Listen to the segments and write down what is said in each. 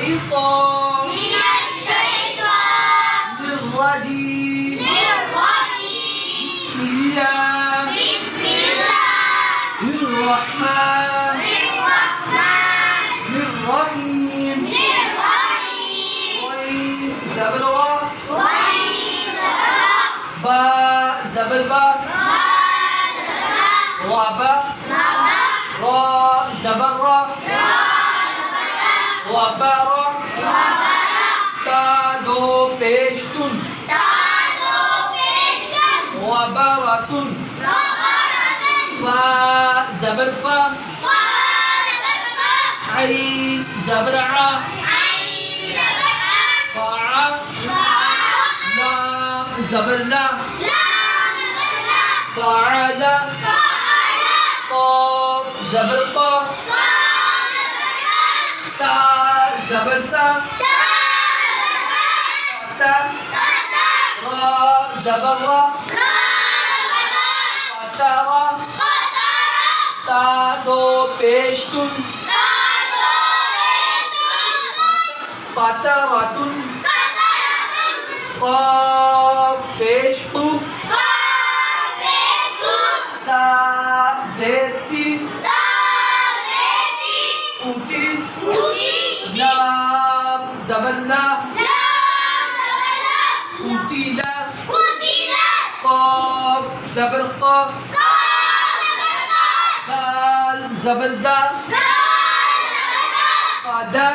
الشيطان الرجيم بسم الله الرحمن الرحيم غين زبر را با زبر با ربا را زبر را وبرا تا دو پیشتون وبرتون فا زبر فا عين زبر ع فا لام زبر لا فعل قاف زبر قا تا زبر تا تا را زبر را ترى تا دو پیشتون قطرة قاف پیشتو تا زيتي اوتي لام زبرنا اوتيلا قاف زبر قاف دال زبر دا قادا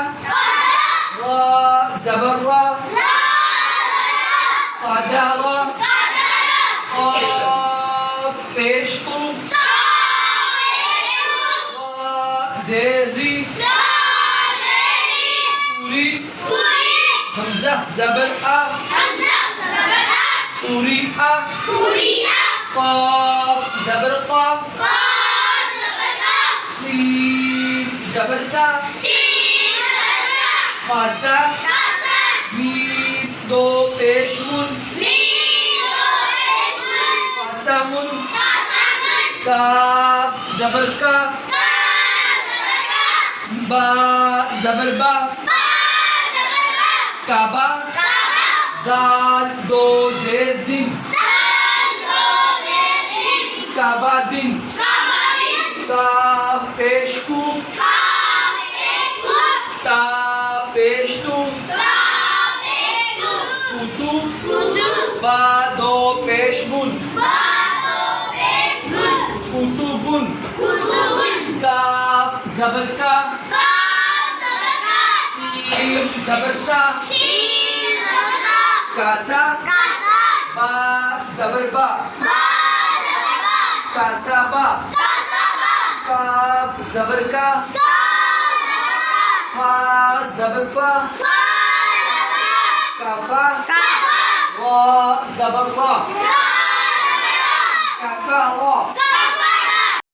را زبر را قدر قاف پیشتو را زیری پوری حمزه زبر آ پوری آ قاف زبر قا سین زبر سا قاسا میم دو پیشمون قاسمون کاف زبر کا با زبر با کعبہ دال دو زیر دن کعبہ دن کاف پیشکو تا پیشتو کوتو با دو پیشمون کوتوبون کاف زبر کا سین زبر سا کاسا با زبر با کاسا با کاف زبر کا فا زبر فا کافا را زبر را کافا را